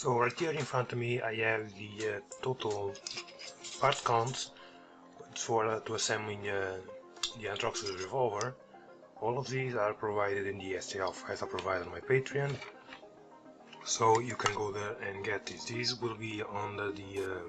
So right here in front of me I have the total part count for to assembling the Androxus revolver. All of these are provided in the STL files I provided on my Patreon, so you can go there and get these. These will be under the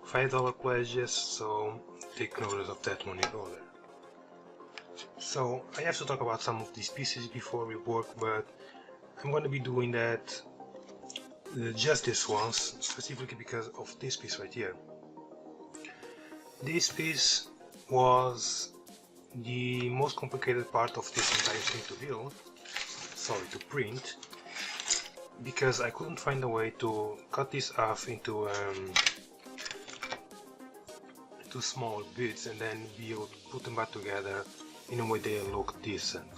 $5 pledges, so take notice of that when you go there. So I have to talk about some of these pieces before we work, but I'm going to be doing that just this once, specifically because of this piece right here. This piece was the most complicated part of this entire thing to build, to print, because I couldn't find a way to cut this off into small bits and then be able to put them back together in a way they look decent.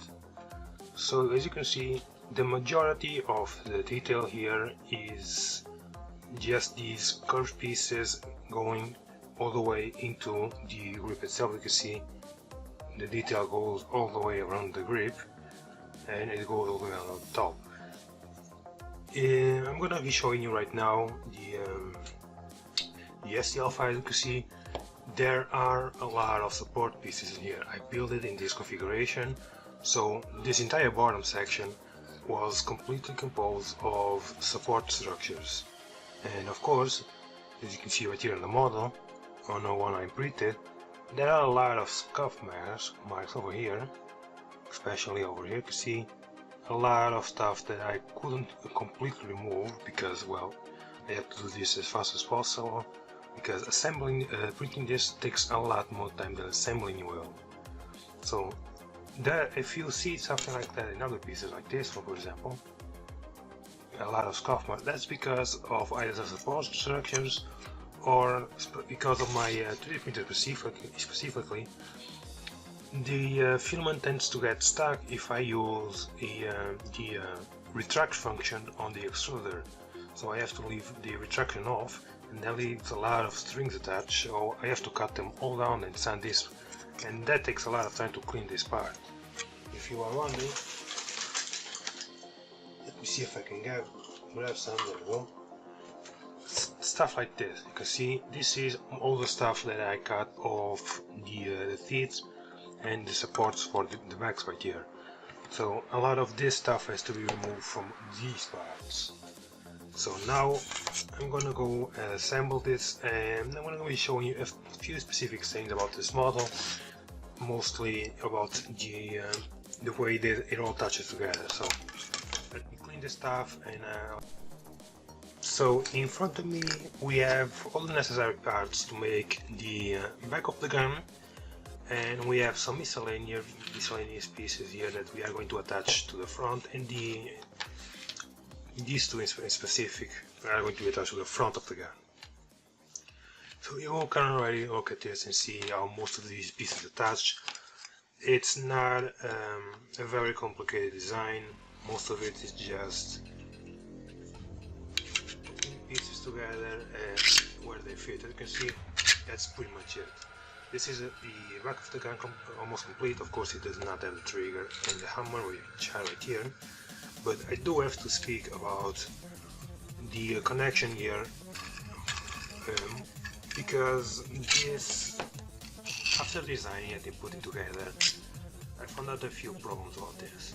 So as you can see, the majority of the detail here is just these curved pieces going all the way into the grip itself. You can see the detail goes all the way around the grip and it goes all the way on the top. I'm gonna be showing you right now the STL file. You can see there are a lot of support pieces in here. I built it in this configuration, so this entire bottom section was completely composed of support structures. And of course, as you can see right here in the model, on the one I printed, there are a lot of scuff marks over here, especially over here. You can see a lot of stuff that I couldn't completely remove because, well, I have to do this as fast as possible, because printing this takes a lot more time than assembling will. So if you see something like that in other pieces like this one, for example, a lot of scuff marks, that's because of either the support structures or because of my 3D printer specifically. The filament tends to get stuck if I use the retract function on the extruder, so I have to leave the retraction off, and that leaves a lot of strings attached, so I have to cut them all down and sand this, and that takes a lot of time to clean this part. If you are wondering, let me see if I can grab some. There we go. Stuff like this. You can see this is all the stuff that I cut off the teeth and the supports for the backs right here. So a lot of this stuff has to be removed from these parts. So now I'm gonna go assemble this, and I'm gonna be showing you a few specific things about this model, mostly about the way that it all touches together. So let me clean this stuff. And so in front of me we have all the necessary parts to make the back of the gun, and we have some miscellaneous pieces here that we are going to attach to the front, and these two in specific are going to be attached to the front of the gun. So you all can already look at this and see how most of these pieces attach. It's not a very complicated design. Most of it is just putting pieces together and where they fit. As you can see, that's pretty much it. This is the back of the gun almost complete. Of course, it does not have the trigger and the hammer, which are right here. But I do have to speak about the connection here, because this, after designing it and putting together, I found out a few problems about this.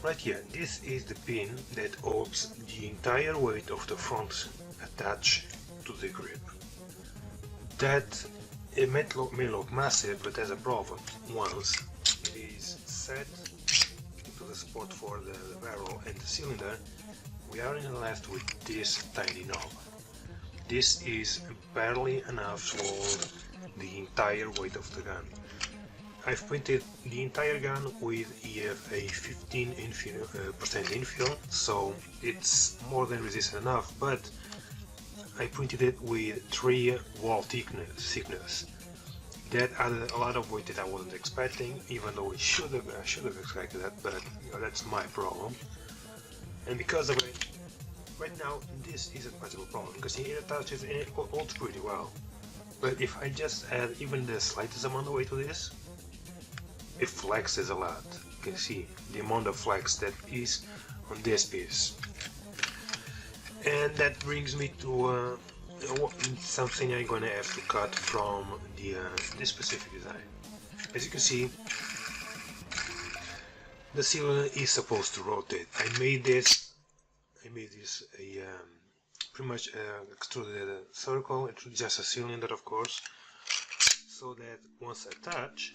Right here, this is the pin that holds the entire weight of the front attached to the grip. That it may look massive, but there's a problem. Once it is set into the spot for the barrel and the cylinder, we are left with this tiny knob. This is barely enough to hold the entire weight of the gun. I've printed the entire gun with a 15% infill, so it's more than resistant enough, but I printed it with 3 wall thickness. That added a lot of weight that I wasn't expecting, even though I should have expected that, but that's my problem. And because of it, right now this isn't much of a problem, because it attaches and it holds pretty well. But if I just add even the slightest amount of weight to this, it flexes a lot. You can see the amount of flex that is on this piece. And that brings me to something I'm gonna have to cut from this specific design. As you can see, the cylinder is supposed to rotate. I made this a pretty much extruded circle, just a cylinder of course, so that once I touch,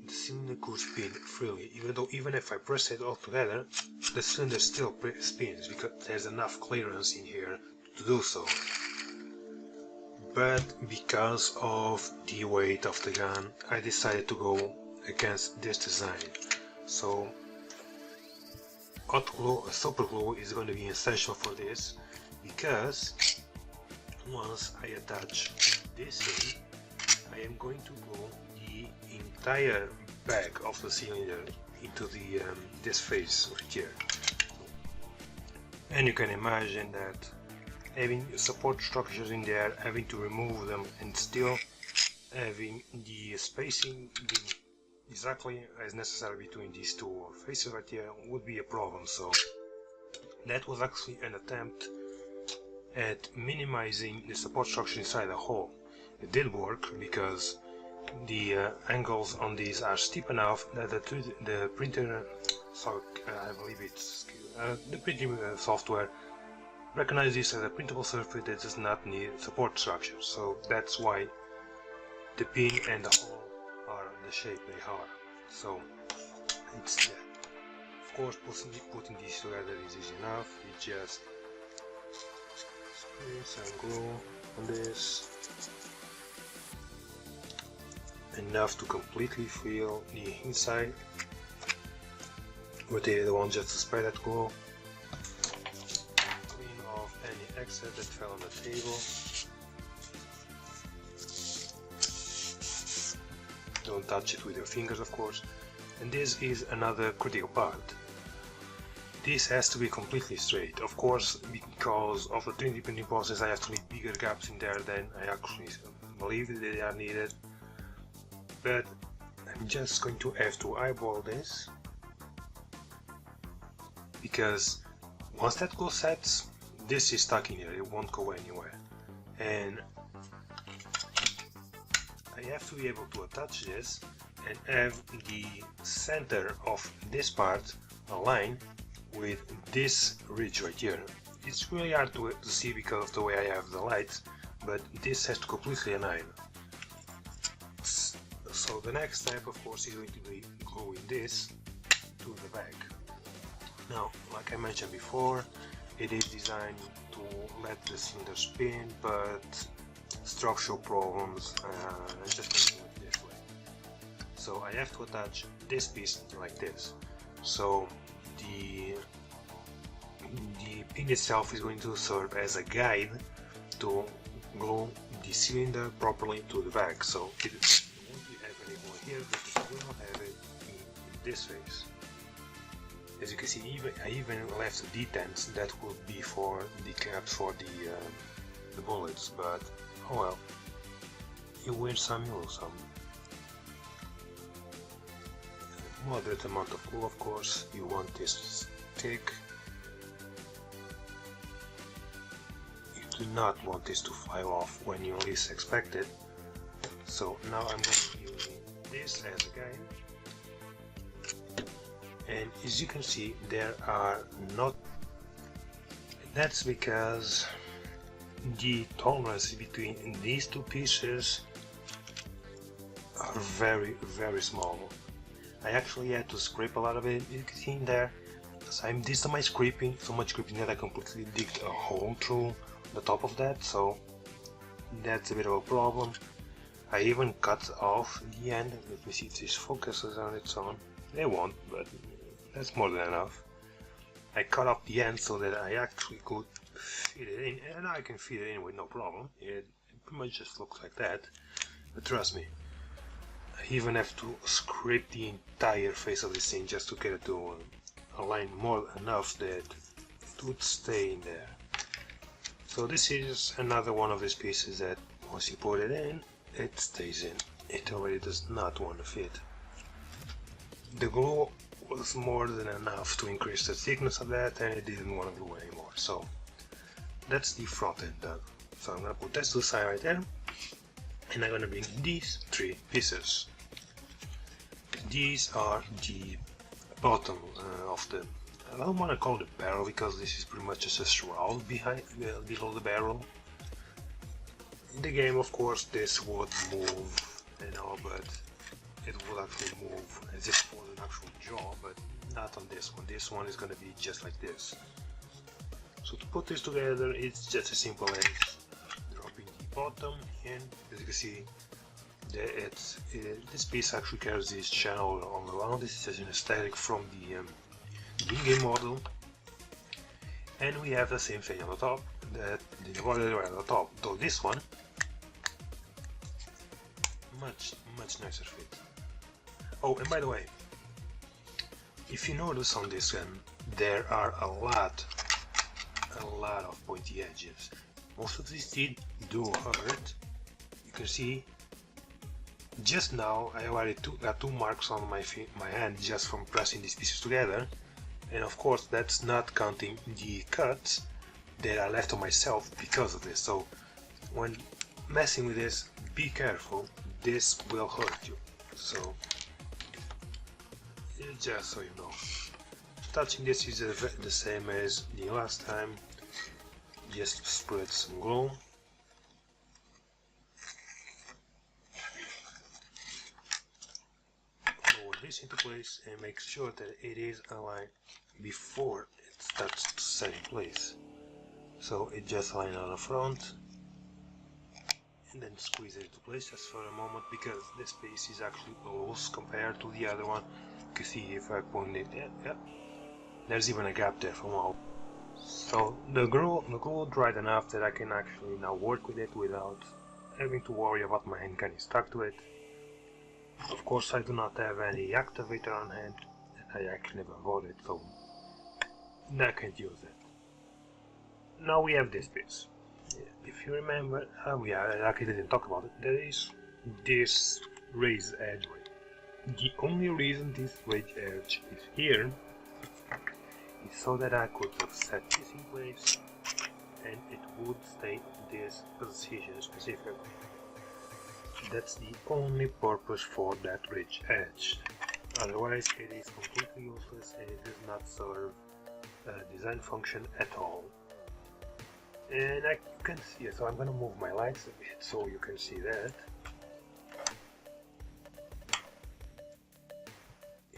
the cylinder could spin freely. Even if I press it all together, the cylinder still spins because there's enough clearance in here to do so. But because of the weight of the gun, I decided to go against this design. So hot glue, super glue is going to be essential for this, because once I attach this in, I am going to glue the entire back of the cylinder into this face right here. And you can imagine that having support structures in there, having to remove them and still having the spacing being exactly as necessary between these two faces right here would be a problem. So that was actually an attempt at minimizing the support structure inside the hole. It did work because the angles on these are steep enough that the printer, I believe it's the printing software recognizes this as a printable surface that does not need support structure. So that's why the pin and the hole are the shape they are. So it's that. Of course, putting these together is easy enough. You just spray some glue on this, enough to completely fill the inside. Rotate the one just to spray that glue. Clean off any excess that fell on the table. Don't touch it with your fingers, of course. And this is another critical part. This has to be completely straight. Of course, because of the 3D printing process, I have to leave bigger gaps in there than I actually believe that they are needed. But I'm just going to have to eyeball this, because once that glue sets, this is stuck in here, it won't go anywhere. And I have to be able to attach this and have the center of this part align with this ridge right here. It's really hard to see because of the way I have the lights, but this has to completely align. So the next step, of course, is going to be gluing this to the back. Now, like I mentioned before, it is designed to let the cylinder spin, but structural problems just don't do it this way. So I have to attach this piece like this. So the pin itself is going to serve as a guide to glue the cylinder properly to the back. So it won't have any more here, but it will have it in this face. As you can see, I even left detents that would be for the caps for the bullets, but oh well, you win some, you lose some. Moderate amount of glue, of course. You want this thick. You do not want this to fly off when you least expect it. So now I'm going to be using this as a guide. And as you can see, there are not. That's because the tolerances between these two pieces are very, very small. I actually had to scrape a lot of it. You can see in there. So I did so much scraping that I completely digged a hole through the top of that. So that's a bit of a problem. I even cut off the end. Let me see if this focuses on its own. They won't, but that's more than enough. I cut off the end so that I actually could fit it in, and now I can fit it in with no problem. It pretty much just looks like that, but trust me, I even have to scrape the entire face of this thing just to get it to align more enough that it would stay in there. So this is another one of these pieces that once you put it in, it stays in. It already does not want to fit. The glue was more than enough to increase the thickness of that, and it didn't want to glue anymore. So that's the front end done. So I'm gonna put that to the side right there, and I'm gonna bring these three pieces. These are the bottom of the, I don't want to call it barrel because this is pretty much just a shroud below the barrel. In the game, of course, this would move, you know, but it will actually move as if it was an actual jaw, but not on this one. This one is going to be just like this. So to put this together, it's just as simple as dropping the bottom, and as you can see, this piece actually carries this channel all around. This is just an aesthetic from the in-game model, and we have the same thing on the top, that the embroidery right on the top, though this one much nicer fit. Oh, and by the way, if you notice on this gun, there are a lot of pointy edges. Most of these teeth do hurt. You can see just now I already got two marks on my hand just from pressing these pieces together, and of course that's not counting the cuts that I left on myself because of this. So when messing with this, be careful, this will hurt you. So just so you know, touching this is the same as the last time. Just spread some glue. Lower this into place and make sure that it is aligned before it starts to set in place. So it just aligns on the front, and then squeeze it into place just for a moment, because this piece is actually loose compared to the other one. You can see if I point it, yeah, there's even a gap there from all. So the glue dried enough that I can actually now work with it without having to worry about my hand getting stuck to it. Of course, I do not have any activator on hand, and I actually never bought it, so I can't use it. Now we have this piece. If you remember, I actually didn't talk about it, there is this raised edge. The only reason this raised edge is here is so that I could have set this in place and it would stay in this position specifically. That's the only purpose for that ridge edge. Otherwise it is completely useless and it does not serve a design function at all. And I can see it, so I'm gonna move my lights a bit so you can see that.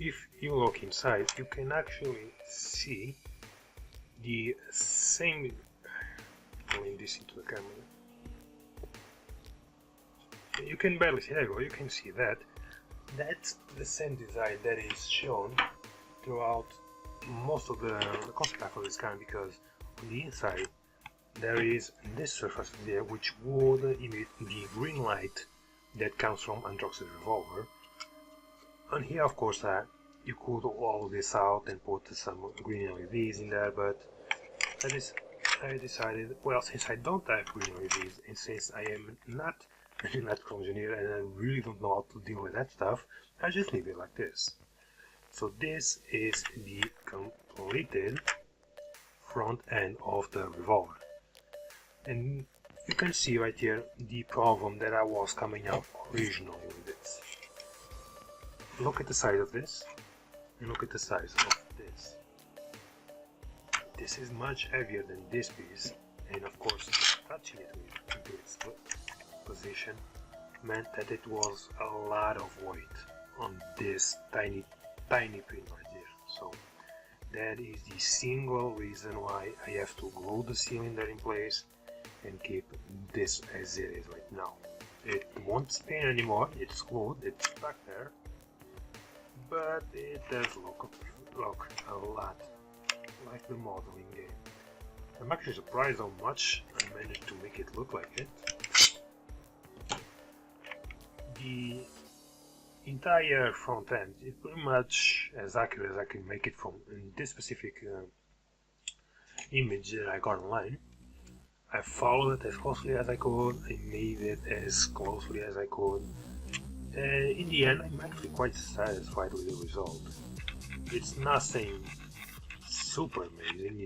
If you look inside, you can actually see the same. Pulling this into the camera, you can barely see. There you go. You can see that. That's the same design that is shown throughout most of the concept art of this gun, because on the inside there is this surface there which would emit the green light that comes from Androxus revolver. And here, of course, you could all this out and put some green LEDs in there, but I decided, well, since I don't have green LEDs and since I am not an electrical engineer and I really don't know how to deal with that stuff, I just leave it like this. So this is the completed front end of the revolver, and you can see right here the problem that I was coming up originally with this. Look at the size of this, and look at the size of this. This is much heavier than this piece, and of course touching it into its position meant that it was a lot of weight on this tiny pin right there. So that is the single reason why I have to glue the cylinder in place and keep this as it is right now. It won't spin anymore, it's glued, it's stuck there, but it does look a lot like the model in game. I'm actually surprised how much I managed to make it look like it. The entire front end is pretty much as accurate as I can make it from this specific image that I got online. I followed it as closely as I could, I made it as closely as I could, and in the end I'm actually quite satisfied with the result. It's nothing super amazing.